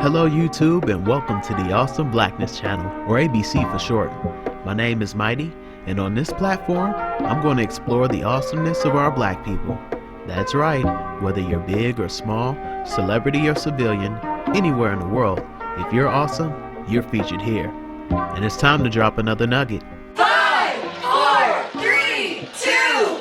Hello YouTube, and welcome to the Awesome Blackness channel, or ABC for short. My name is Mighty, and on this platform, I'm going to explore the awesomeness of our black people. That's right, whether you're big or small, celebrity or civilian, anywhere in the world, if you're awesome, you're featured here. And it's time to drop another nugget. 5, 4, 3, 2,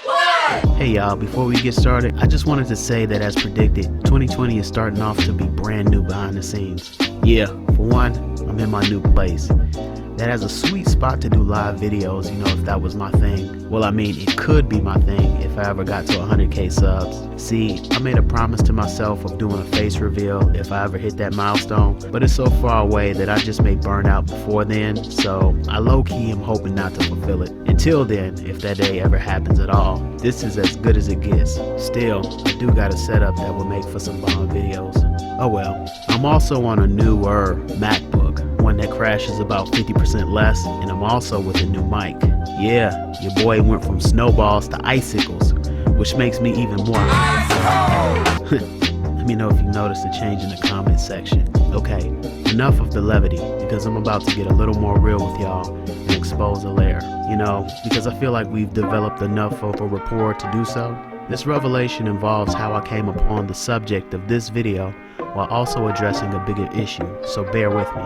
1! Hey y'all, before we get started, I just wanted to say that as predicted, 2020 is starting off to be brand new behind the scenes. Yeah, for one, I'm in my new place. That has a sweet spot to do live videos, if that was my thing. Well, I mean, it could be my thing if I ever got to 100k subs. See, I made a promise to myself of doing a face reveal if I ever hit that milestone, but it's so far away that I just may burn out before then, so I low-key am hoping not to fulfill it. Until then, if that day ever happens at all, this is as good as it gets. Still, I do got a setup that will make for some bomb videos. Oh well. I'm also on a newer MacBook, one that crashes about 50% less, and I'm also with a new mic. Yeah, your boy went from snowballs to icicles, which makes me even more Let me know if you noticed a change in the comment section. Okay, enough of the levity, because I'm about to get a little more real with y'all and expose a layer. Because I feel like we've developed enough of a rapport to do so. This revelation involves how I came upon the subject of this video while also addressing a bigger issue, so bear with me.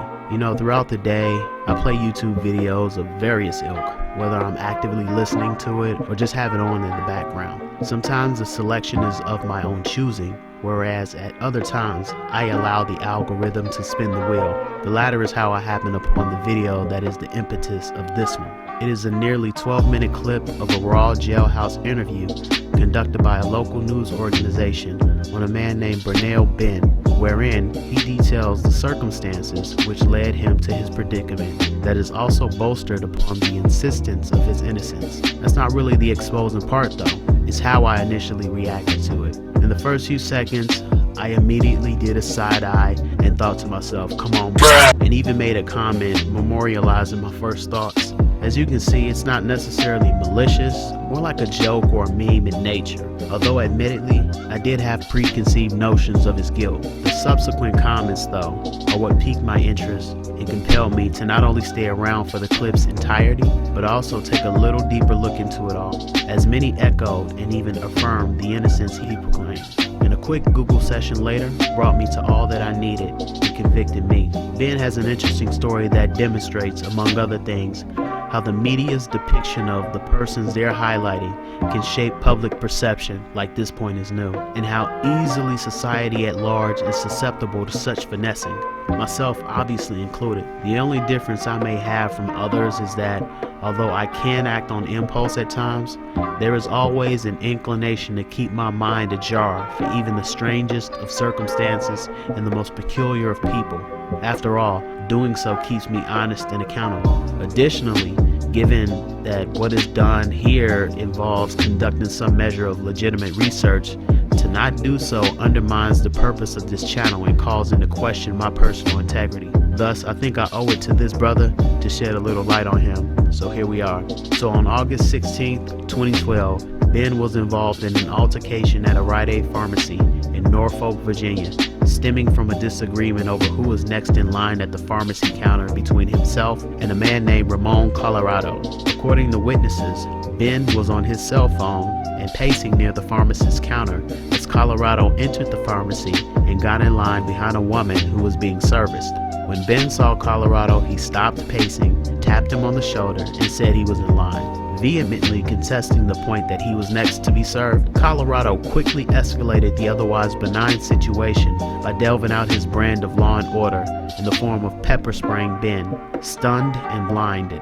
Throughout the day, I play YouTube videos of various ilk, whether I'm actively listening to it or just have it on in the background. Sometimes the selection is of my own choosing, whereas at other times, I allow the algorithm to spin the wheel. The latter is how I happen upon the video that is the impetus of this one. It is a nearly 12-minute clip of a raw jailhouse interview conducted by a local news organization on a man named Bernell Benn, wherein he details the circumstances which led him to his predicament that is also bolstered upon the insistence of his innocence. That's not really the exposing part though, it's how I initially reacted to it. In the first few seconds, I immediately did a side eye and thought to myself, come on bro, and even made a comment memorializing my first thoughts. As you can see, it's not necessarily malicious, more like a joke or a meme in nature. Although admittedly, I did have preconceived notions of his guilt. The subsequent comments though, are what piqued my interest and compelled me to not only stay around for the clip's entirety, but also take a little deeper look into it all, as many echoed and even affirmed the innocence he proclaimed. And a quick Google session later brought me to all that I needed and convicted me. Ben has an interesting story that demonstrates, among other things, how the media's depiction of the persons they're highlighting can shape public perception like this point is new, and how easily society at large is susceptible to such finessing, myself obviously included. The only difference I may have from others is that although I can act on impulse at times, there is always an inclination to keep my mind ajar for even the strangest of circumstances and the most peculiar of people. After all, doing so keeps me honest and accountable. Additionally, given that what is done here involves conducting some measure of legitimate research, to not do so undermines the purpose of this channel and calls into question my personal integrity. Thus, I think I owe it to this brother to shed a little light on him. So here we are. So on August 16th, 2012, Ben was involved in an altercation at a Rite pharmacy in Norfolk, Virginia, stemming from a disagreement over who was next in line at the pharmacy counter between himself and a man named Ramon Colorado. According to witnesses, Ben was on his cell phone and pacing near the pharmacist's counter as Colorado entered the pharmacy and got in line behind a woman who was being serviced. When Ben saw Colorado, he stopped pacing, tapped him on the shoulder, and said he was in line. Vehemently contesting the point that he was next to be served, Colorado quickly escalated the otherwise benign situation by delving out his brand of law and order in the form of pepper spraying Ben. Stunned and blinded,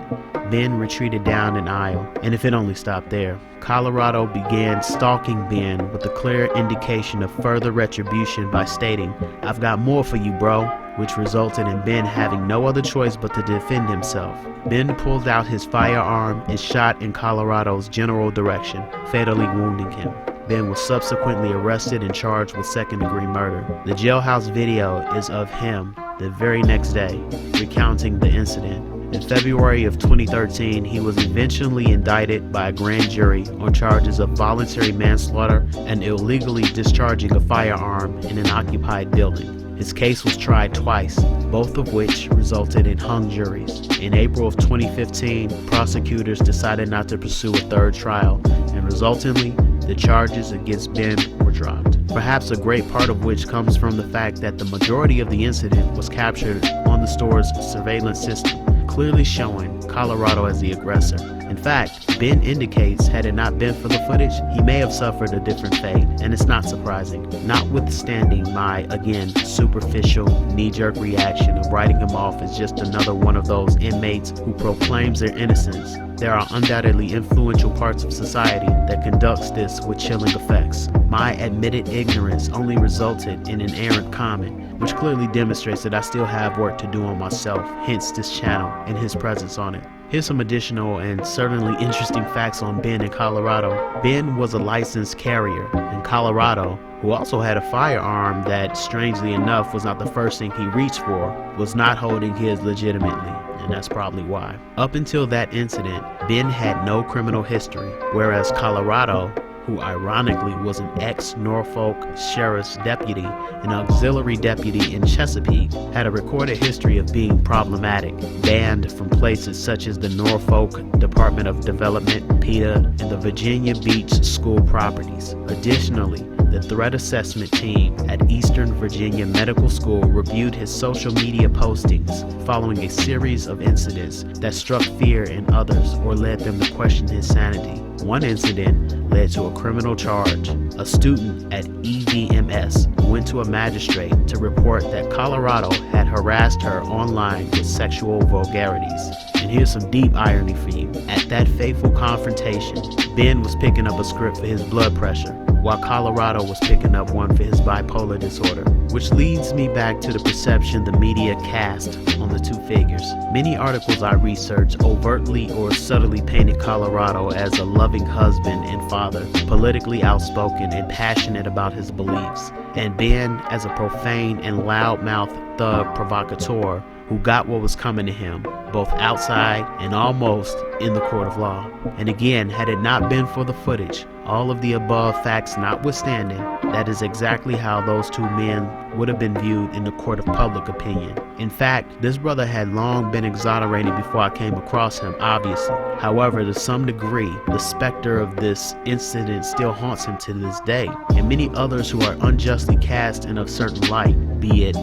Ben retreated down an aisle, and if it only stopped there, Colorado began stalking Ben with a clear indication of further retribution by stating, "I've got more for you, bro," which resulted in Ben having no other choice but to defend himself. Ben pulled out his firearm and shot in Colorado's general direction, fatally wounding him. Ben was subsequently arrested and charged with second-degree murder. The jailhouse video is of him the very next day, recounting the incident. In February of 2013, he was eventually indicted by a grand jury on charges of voluntary manslaughter and illegally discharging a firearm in an occupied building. His case was tried twice, both of which resulted in hung juries. In April of 2015, prosecutors decided not to pursue a third trial, and resultantly, the charges against Benn were dropped. Perhaps a great part of which comes from the fact that the majority of the incident was captured on the store's surveillance system, clearly showing Colorado as the aggressor. In fact, Benn indicates had it not been for the footage, he may have suffered a different fate, and it's not surprising. Notwithstanding my, again, superficial, knee-jerk reaction of writing him off as just another one of those inmates who proclaims their innocence, there are undoubtedly influential parts of society that conducts this with chilling effects. My admitted ignorance only resulted in an errant comment, which clearly demonstrates that I still have work to do on myself, hence this channel and his presence on it. Here's some additional and certainly interesting facts on Benn in Colorado. Benn was a licensed carrier in Colorado who also had a firearm that, strangely enough, was not the first thing he reached for, was not holding his legitimately, and that's probably why. Up until that incident, Benn had no criminal history, whereas Colorado, who ironically was an ex-Norfolk sheriff's deputy and auxiliary deputy in Chesapeake, had a recorded history of being problematic, banned from places such as the Norfolk Department of Development, PETA, and the Virginia Beach school properties. Additionally, the threat assessment team at Eastern Virginia Medical School reviewed his social media postings following a series of incidents that struck fear in others or led them to question his sanity. One incident led to a criminal charge. A student at EVMS went to a magistrate to report that Colorado had harassed her online with sexual vulgarities. And here's some deep irony for you. At that fateful confrontation, Benn was picking up a script for his blood pressure, while Colorado was picking up one for his bipolar disorder, which leads me back to the perception the media cast on the two figures. Many articles I researched overtly or subtly painted Colorado as a loving husband and father, politically outspoken and passionate about his beliefs, and Benn as a profane and loudmouth thug provocateur who got what was coming to him, both outside and almost in the court of law. And again, had it not been for the footage, all of the above facts notwithstanding, that is exactly how those two men would have been viewed in the court of public opinion. In fact, this brother had long been exonerated before I came across him, obviously. However, to some degree, the specter of this incident still haunts him to this day, and many others who are unjustly cast in a certain light, be it,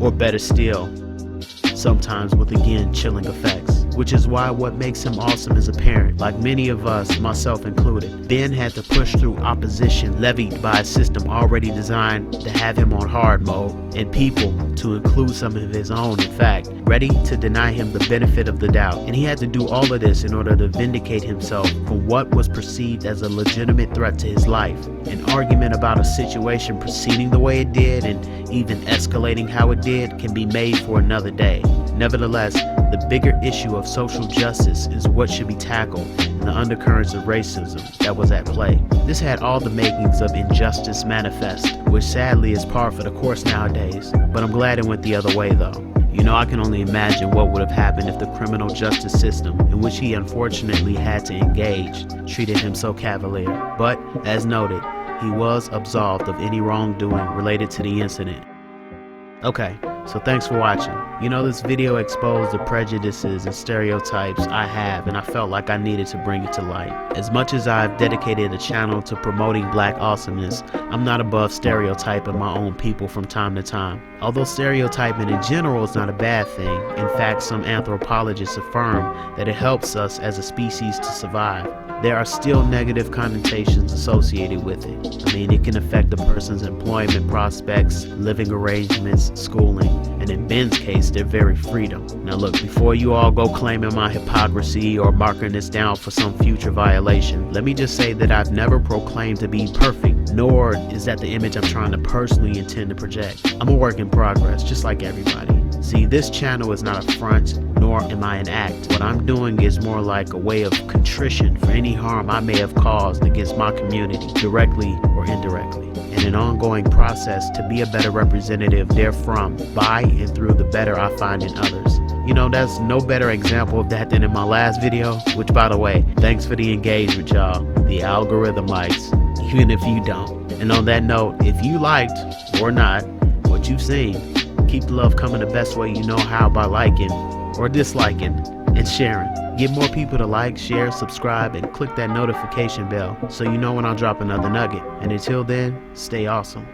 or better still, sometimes with again chilling effects, which is why what makes him awesome as a parent, like many of us, myself included. Benn had to push through opposition levied by a system already designed to have him on hard mode, and people, to include some of his own in fact, ready to deny him the benefit of the doubt. And he had to do all of this in order to vindicate himself from what was perceived as a legitimate threat to his life. An argument about a situation proceeding the way it did and even escalating how it did can be made for another day. Nevertheless, the bigger issue of social justice is what should be tackled, and the undercurrents of racism that was at play. This had all the makings of injustice manifest, which sadly is par for the course nowadays, but I'm glad it went the other way though. You know, I can only imagine what would have happened if the criminal justice system, in which he unfortunately had to engage, treated him so cavalier. But, as noted, he was absolved of any wrongdoing related to the incident. Okay, so thanks for watching. You know, this video exposed the prejudices and stereotypes I have, and I felt like I needed to bring it to light. As much as I've dedicated a channel to promoting black awesomeness, I'm not above stereotyping my own people from time to time. Although stereotyping in general is not a bad thing, in fact some anthropologists affirm that it helps us as a species to survive, there are still negative connotations associated with it. I mean, it can affect a person's employment prospects, living arrangements, schooling, and in Benn's case, their very freedom. Now look, before you all go claiming my hypocrisy or marking this down for some future violation, let me just say that I've never proclaimed to be perfect, nor is that the image I'm trying to personally intend to project. I'm a work in progress, just like everybody. See, this channel is not a front, nor am I an act. What I'm doing is more like a way of contrition for any harm I may have caused against my community, directly or indirectly, and an ongoing process to be a better representative therefrom, by and through the better I find in others. You know, there's no better example of that than in my last video, which, by the way, thanks for the engagement, y'all. The algorithm likes, even if you don't. And on that note, if you liked or not what what you've seen. Keep the love coming the best way you know how, by liking or disliking and sharing. Get more people to like, share, subscribe, and click that notification bell so you know when I drop another nugget. And until then, stay awesome.